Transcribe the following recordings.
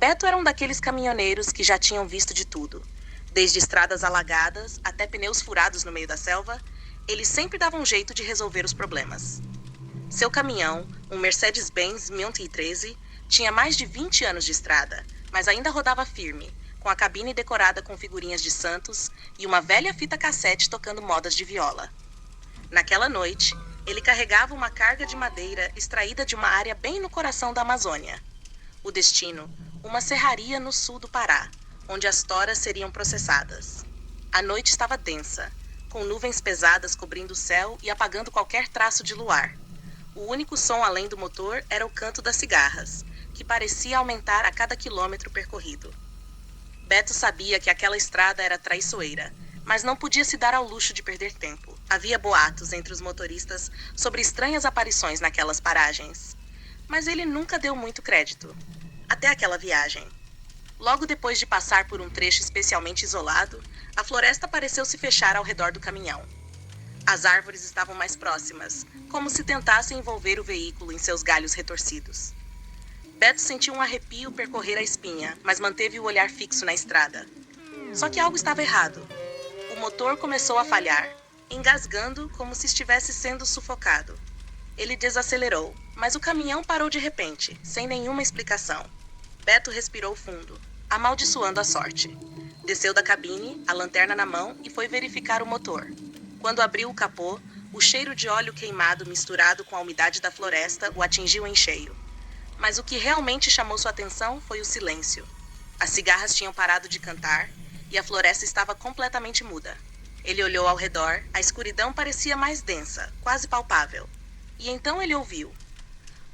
Beto era um daqueles caminhoneiros que já tinham visto de tudo. Desde estradas alagadas até pneus furados no meio da selva, ele sempre dava um jeito de resolver os problemas. Seu caminhão, um Mercedes-Benz 1013, tinha mais de 20 anos de estrada, mas ainda rodava firme, com a cabine decorada com figurinhas de santos e uma velha fita cassete tocando modas de viola. Naquela noite, ele carregava uma carga de madeira extraída de uma área bem no coração da Amazônia. O destino, uma serraria no sul do Pará, onde as toras seriam processadas. A noite estava densa, com nuvens pesadas cobrindo o céu e apagando qualquer traço de luar. O único som além do motor era o canto das cigarras, que parecia aumentar a cada quilômetro percorrido. Beto sabia que aquela estrada era traiçoeira, mas não podia se dar ao luxo de perder tempo. Havia boatos entre os motoristas sobre estranhas aparições naquelas paragens. Mas ele nunca deu muito crédito. Até aquela viagem. Logo depois de passar por um trecho especialmente isolado, a floresta pareceu se fechar ao redor do caminhão. As árvores estavam mais próximas, como se tentassem envolver o veículo em seus galhos retorcidos. Beto sentiu um arrepio percorrer a espinha, mas manteve o olhar fixo na estrada. Só que algo estava errado. O motor começou a falhar, engasgando como se estivesse sendo sufocado. Ele desacelerou, mas o caminhão parou de repente, sem nenhuma explicação. Beto respirou fundo, amaldiçoando a sorte. Desceu da cabine, a lanterna na mão, e foi verificar o motor. Quando abriu o capô, o cheiro de óleo queimado misturado com a umidade da floresta o atingiu em cheio. Mas o que realmente chamou sua atenção foi o silêncio. As cigarras tinham parado de cantar e a floresta estava completamente muda. Ele olhou ao redor, a escuridão parecia mais densa, quase palpável. E então ele ouviu.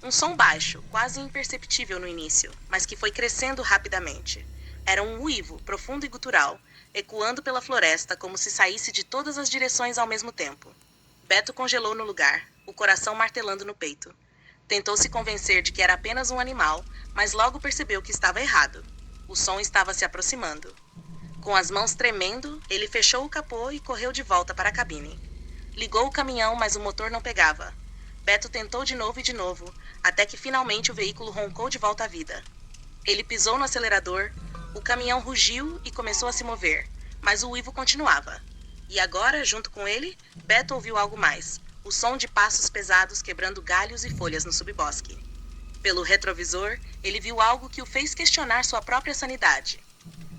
Um som baixo, quase imperceptível no início, mas que foi crescendo rapidamente. Era um uivo, profundo e gutural, ecoando pela floresta como se saísse de todas as direções ao mesmo tempo. Beto congelou no lugar, o coração martelando no peito. Tentou se convencer de que era apenas um animal, mas logo percebeu que estava errado. O som estava se aproximando. Com as mãos tremendo, ele fechou o capô e correu de volta para a cabine. Ligou o caminhão, mas o motor não pegava. Beto tentou de novo, até que finalmente o veículo roncou de volta à vida. Ele pisou no acelerador, o caminhão rugiu e começou a se mover, mas o uivo continuava. E agora, junto com ele, Beto ouviu algo mais, o som de passos pesados quebrando galhos e folhas no subbosque. Pelo retrovisor, ele viu algo que o fez questionar sua própria sanidade.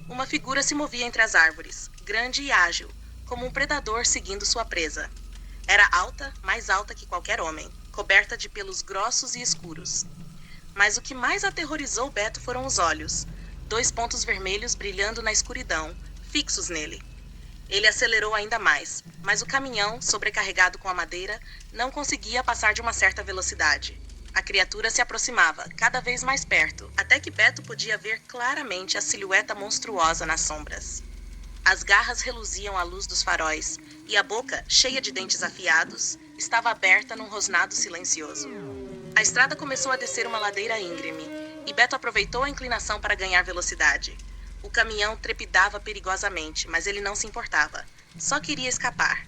Uma figura se movia entre as árvores, grande e ágil, como um predador seguindo sua presa. Era alta, mais alta que qualquer homem, coberta de pelos grossos e escuros. Mas o que mais aterrorizou Beto foram os olhos, 2 pontos vermelhos brilhando na escuridão, fixos nele. Ele acelerou ainda mais, mas o caminhão, sobrecarregado com a madeira, não conseguia passar de uma certa velocidade. A criatura se aproximava, cada vez mais perto, até que Beto podia ver claramente a silhueta monstruosa nas sombras. As garras reluziam à luz dos faróis, e a boca, cheia de dentes afiados, estava aberta num rosnado silencioso. A estrada começou a descer uma ladeira íngreme, e Beto aproveitou a inclinação para ganhar velocidade. O caminhão trepidava perigosamente, mas ele não se importava. Só queria escapar.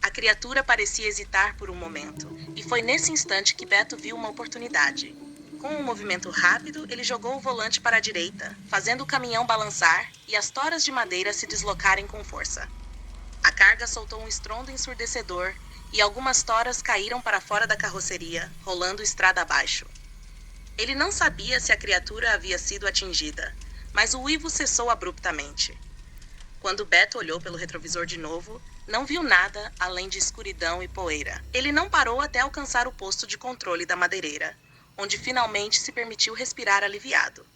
A criatura parecia hesitar por um momento, e foi nesse instante que Beto viu uma oportunidade. Com um movimento rápido, ele jogou o volante para a direita, fazendo o caminhão balançar e as toras de madeira se deslocarem com força. A carga soltou um estrondo ensurdecedor e algumas toras caíram para fora da carroceria, rolando estrada abaixo. Ele não sabia se a criatura havia sido atingida, mas o uivo cessou abruptamente. Quando Beto olhou pelo retrovisor de novo, não viu nada além de escuridão e poeira. Ele não parou até alcançar o posto de controle da madeireira, onde finalmente se permitiu respirar aliviado.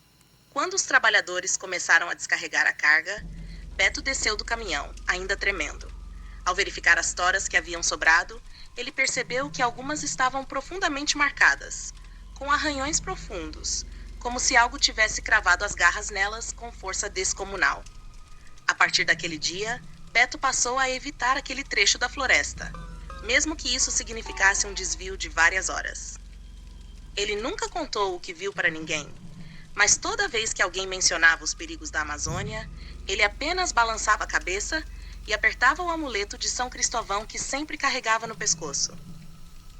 Quando os trabalhadores começaram a descarregar a carga, Beto desceu do caminhão, ainda tremendo. Ao verificar as toras que haviam sobrado, ele percebeu que algumas estavam profundamente marcadas, com arranhões profundos, como se algo tivesse cravado as garras nelas com força descomunal. A partir daquele dia, Beto passou a evitar aquele trecho da floresta, mesmo que isso significasse um desvio de várias horas. Ele nunca contou o que viu para ninguém, mas toda vez que alguém mencionava os perigos da Amazônia, ele apenas balançava a cabeça e apertava o amuleto de São Cristóvão que sempre carregava no pescoço.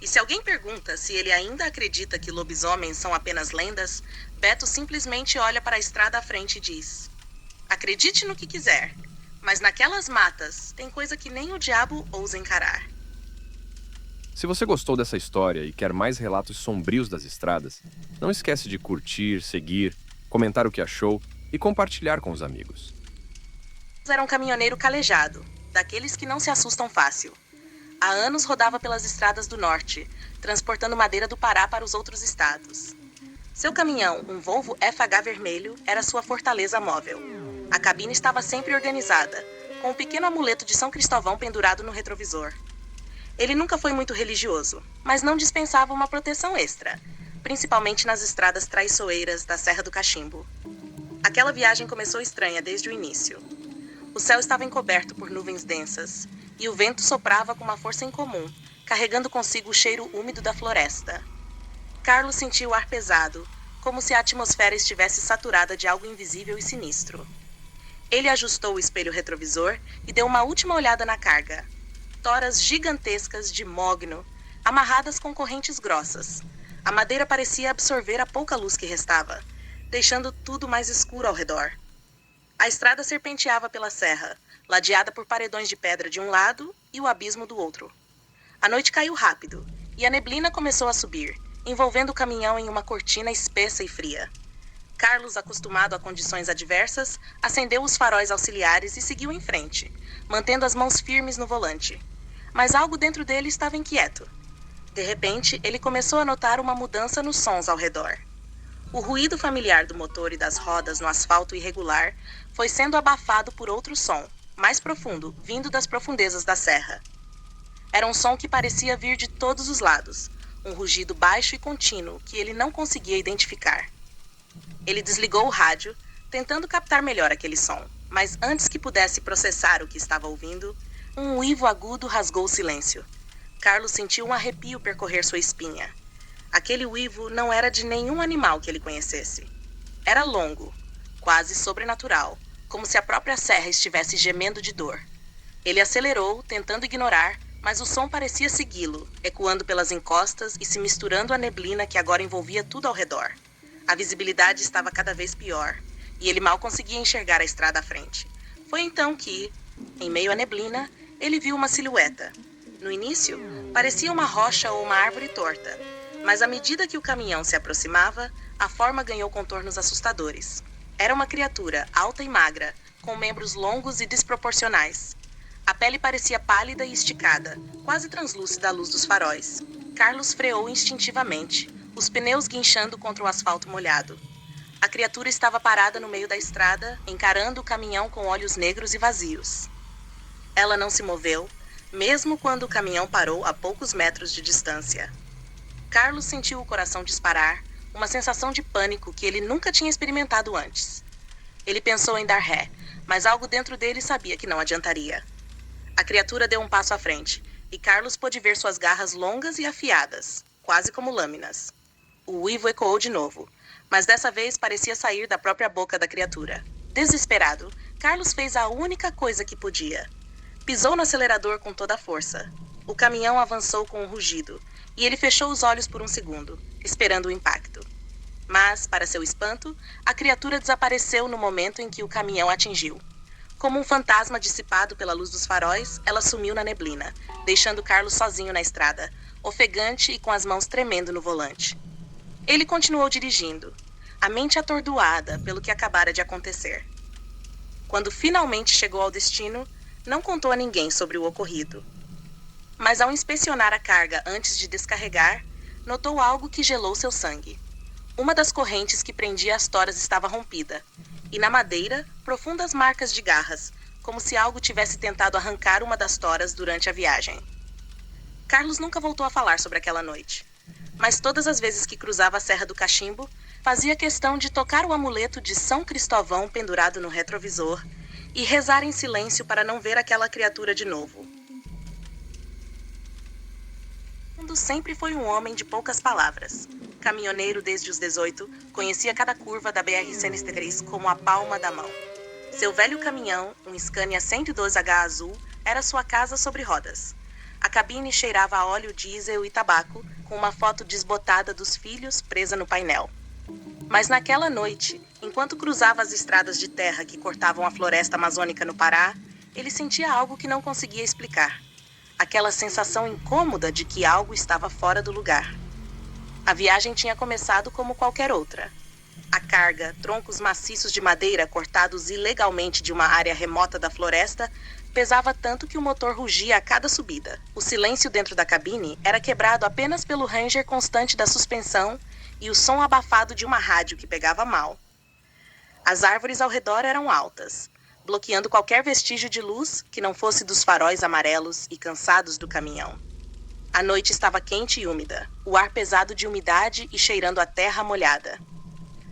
E se alguém pergunta se ele ainda acredita que lobisomens são apenas lendas, Beto simplesmente olha para a estrada à frente e diz: acredite no que quiser, mas naquelas matas tem coisa que nem o diabo ousa encarar. Se você gostou dessa história e quer mais relatos sombrios das estradas, não esquece de curtir, seguir, comentar o que achou e compartilhar com os amigos. Era um caminhoneiro calejado, daqueles que não se assustam fácil. Há anos rodava pelas estradas do norte, transportando madeira do Pará para os outros estados. Seu caminhão, um Volvo FH vermelho, era sua fortaleza móvel. A cabine estava sempre organizada, com um pequeno amuleto de São Cristóvão pendurado no retrovisor. Ele nunca foi muito religioso, mas não dispensava uma proteção extra, principalmente nas estradas traiçoeiras da Serra do Cachimbo. Aquela viagem começou estranha desde o início. O céu estava encoberto por nuvens densas, e o vento soprava com uma força incomum, carregando consigo o cheiro úmido da floresta. Carlos sentiu o ar pesado, como se a atmosfera estivesse saturada de algo invisível e sinistro. Ele ajustou o espelho retrovisor e deu uma última olhada na carga. Toras gigantescas de mogno, amarradas com correntes grossas. A madeira parecia absorver a pouca luz que restava, deixando tudo mais escuro ao redor. A estrada serpenteava pela serra, ladeada por paredões de pedra de um lado e o abismo do outro. A noite caiu rápido, e a neblina começou a subir, envolvendo o caminhão em uma cortina espessa e fria. Carlos, acostumado a condições adversas, acendeu os faróis auxiliares e seguiu em frente, mantendo as mãos firmes no volante. Mas algo dentro dele estava inquieto. De repente, ele começou a notar uma mudança nos sons ao redor. O ruído familiar do motor e das rodas no asfalto irregular foi sendo abafado por outro som, mais profundo, vindo das profundezas da serra. Era um som que parecia vir de todos os lados, um rugido baixo e contínuo que ele não conseguia identificar. Ele desligou o rádio, tentando captar melhor aquele som, mas antes que pudesse processar o que estava ouvindo, um uivo agudo rasgou o silêncio. Carlos sentiu um arrepio percorrer sua espinha. Aquele uivo não era de nenhum animal que ele conhecesse. Era longo, quase sobrenatural, como se a própria serra estivesse gemendo de dor. Ele acelerou, tentando ignorar, mas o som parecia segui-lo, ecoando pelas encostas e se misturando à neblina que agora envolvia tudo ao redor. A visibilidade estava cada vez pior, e ele mal conseguia enxergar a estrada à frente. Foi então que, em meio à neblina, ele viu uma silhueta. No início, parecia uma rocha ou uma árvore torta, mas à medida que o caminhão se aproximava, a forma ganhou contornos assustadores. Era uma criatura alta e magra, com membros longos e desproporcionais. A pele parecia pálida e esticada, quase translúcida à luz dos faróis. Carlos freou instintivamente, os pneus guinchando contra o asfalto molhado. A criatura estava parada no meio da estrada, encarando o caminhão com olhos negros e vazios. Ela não se moveu, mesmo quando o caminhão parou a poucos metros de distância. Carlos sentiu o coração disparar, uma sensação de pânico que ele nunca tinha experimentado antes. Ele pensou em dar ré, mas algo dentro dele sabia que não adiantaria. A criatura deu um passo à frente, e Carlos pôde ver suas garras longas e afiadas, quase como lâminas. O uivo ecoou de novo, mas dessa vez parecia sair da própria boca da criatura. Desesperado, Carlos fez a única coisa que podia. Pisou no acelerador com toda a força. O caminhão avançou com um rugido, e ele fechou os olhos por um segundo, esperando o impacto. Mas, para seu espanto, a criatura desapareceu no momento em que o caminhão atingiu. Como um fantasma dissipado pela luz dos faróis, ela sumiu na neblina, deixando Carlos sozinho na estrada, ofegante e com as mãos tremendo no volante. Ele continuou dirigindo, a mente atordoada pelo que acabara de acontecer. Quando finalmente chegou ao destino, não contou a ninguém sobre o ocorrido. Mas ao inspecionar a carga antes de descarregar, notou algo que gelou seu sangue. Uma das correntes que prendia as toras estava rompida, e na madeira, profundas marcas de garras, como se algo tivesse tentado arrancar uma das toras durante a viagem. Carlos nunca voltou a falar sobre aquela noite, mas todas as vezes que cruzava a Serra do Cachimbo, fazia questão de tocar o amuleto de São Cristóvão pendurado no retrovisor e rezar em silêncio para não ver aquela criatura de novo. Sempre foi um homem de poucas palavras. Caminhoneiro desde os 18, conhecia cada curva da BR-103 como a palma da mão. Seu velho caminhão, um Scania 112H azul, era sua casa sobre rodas. A cabine cheirava a óleo diesel e tabaco, com uma foto desbotada dos filhos presa no painel. Mas naquela noite, enquanto cruzava as estradas de terra que cortavam a floresta amazônica no Pará, ele sentia algo que não conseguia explicar. Aquela sensação incômoda de que algo estava fora do lugar. A viagem tinha começado como qualquer outra. A carga, troncos maciços de madeira cortados ilegalmente de uma área remota da floresta, pesava tanto que o motor rugia a cada subida. O silêncio dentro da cabine era quebrado apenas pelo ranger constante da suspensão e o som abafado de uma rádio que pegava mal. As árvores ao redor eram altas, bloqueando qualquer vestígio de luz que não fosse dos faróis amarelos e cansados do caminhão. A noite estava quente e úmida, o ar pesado de umidade e cheirando a terra molhada.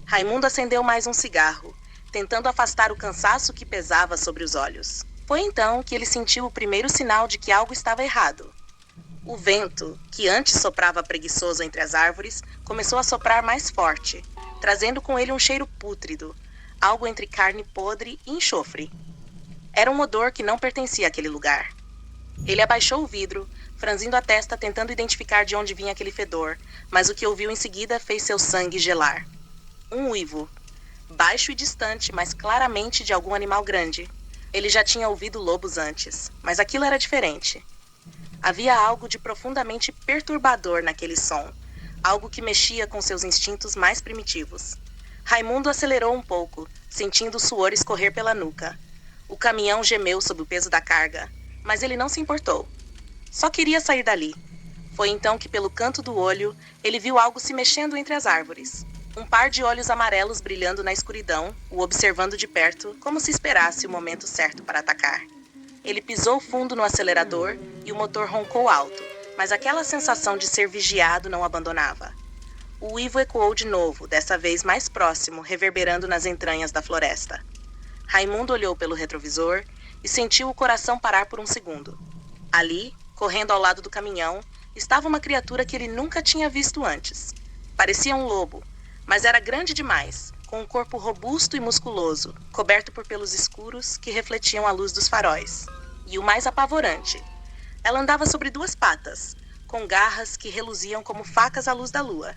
Raimundo acendeu mais um cigarro, tentando afastar o cansaço que pesava sobre os olhos. Foi então que ele sentiu o primeiro sinal de que algo estava errado. O vento, que antes soprava preguiçoso entre as árvores, começou a soprar mais forte, trazendo com ele um cheiro pútrido, algo entre carne podre e enxofre. Era um odor que não pertencia àquele lugar. Ele abaixou o vidro, franzindo a testa tentando identificar de onde vinha aquele fedor, mas o que ouviu em seguida fez seu sangue gelar. Um uivo. Baixo e distante, mas claramente de algum animal grande. Ele já tinha ouvido lobos antes, mas aquilo era diferente. Havia algo de profundamente perturbador naquele som, algo que mexia com seus instintos mais primitivos. Raimundo acelerou um pouco, sentindo o suor escorrer pela nuca. O caminhão gemeu sob o peso da carga, mas ele não se importou. Só queria sair dali. Foi então que, pelo canto do olho, ele viu algo se mexendo entre as árvores. Um par de olhos amarelos brilhando na escuridão, o observando de perto, como se esperasse o momento certo para atacar. Ele pisou fundo no acelerador e o motor roncou alto, mas aquela sensação de ser vigiado não abandonava. O uivo ecoou de novo, dessa vez mais próximo, reverberando nas entranhas da floresta. Raimundo olhou pelo retrovisor e sentiu o coração parar por um segundo. Ali, correndo ao lado do caminhão, estava uma criatura que ele nunca tinha visto antes. Parecia um lobo, mas era grande demais, com um corpo robusto e musculoso, coberto por pelos escuros que refletiam a luz dos faróis. E o mais apavorante, ela andava sobre duas patas, com garras que reluziam como facas à luz da lua.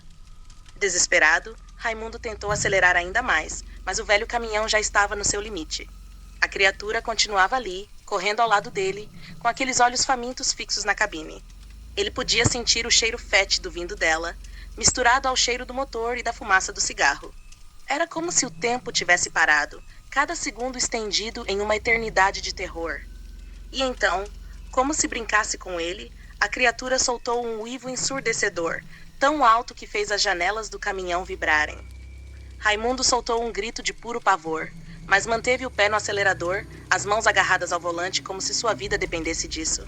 Desesperado, Raimundo tentou acelerar ainda mais, mas o velho caminhão já estava no seu limite. A criatura continuava ali, correndo ao lado dele, com aqueles olhos famintos fixos na cabine. Ele podia sentir o cheiro fétido vindo dela, misturado ao cheiro do motor e da fumaça do cigarro. Era como se o tempo tivesse parado, cada segundo estendido em uma eternidade de terror. E então, como se brincasse com ele, a criatura soltou um uivo ensurdecedor, tão alto que fez as janelas do caminhão vibrarem. Raimundo soltou um grito de puro pavor, mas manteve o pé no acelerador, as mãos agarradas ao volante como se sua vida dependesse disso.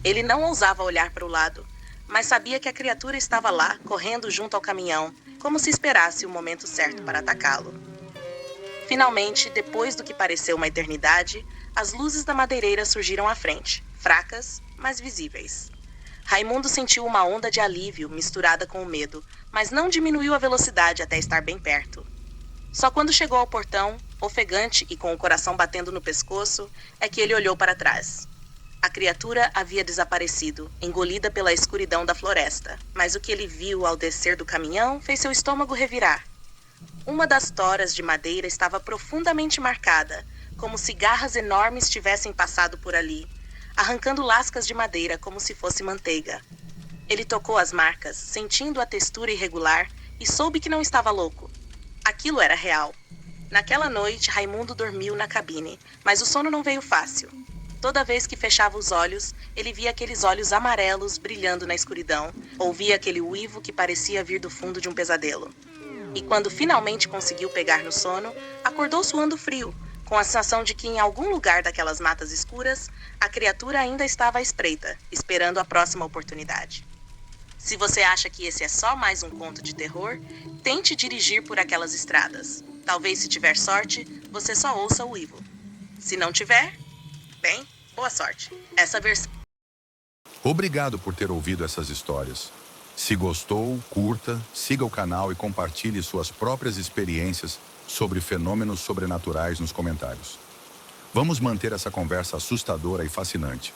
Ele não ousava olhar para o lado, mas sabia que a criatura estava lá, correndo junto ao caminhão, como se esperasse o momento certo para atacá-lo. Finalmente, depois do que pareceu uma eternidade, as luzes da madeireira surgiram à frente, fracas, mas visíveis. Raimundo sentiu uma onda de alívio misturada com o medo, mas não diminuiu a velocidade até estar bem perto. Só quando chegou ao portão, ofegante e com o coração batendo no pescoço, é que ele olhou para trás. A criatura havia desaparecido, engolida pela escuridão da floresta, mas o que ele viu ao descer do caminhão fez seu estômago revirar. Uma das toras de madeira estava profundamente marcada, como se garras enormes tivessem passado por ali, arrancando lascas de madeira como se fosse manteiga. Ele tocou as marcas, sentindo a textura irregular, e soube que não estava louco. Aquilo era real. Naquela noite, Raimundo dormiu na cabine, mas o sono não veio fácil. Toda vez que fechava os olhos, ele via aqueles olhos amarelos brilhando na escuridão, ouvia aquele uivo que parecia vir do fundo de um pesadelo. E quando finalmente conseguiu pegar no sono, acordou suando frio, com a sensação de que em algum lugar daquelas matas escuras, a criatura ainda estava à espreita, esperando a próxima oportunidade. Se você acha que esse é só mais um conto de terror, tente dirigir por aquelas estradas. Talvez, se tiver sorte, você só ouça o uivo. Se não tiver, bem, boa sorte. Essa versão... Obrigado por ter ouvido essas histórias. Se gostou, curta, siga o canal e compartilhe suas próprias experiências sobre fenômenos sobrenaturais nos comentários. Vamos manter essa conversa assustadora e fascinante.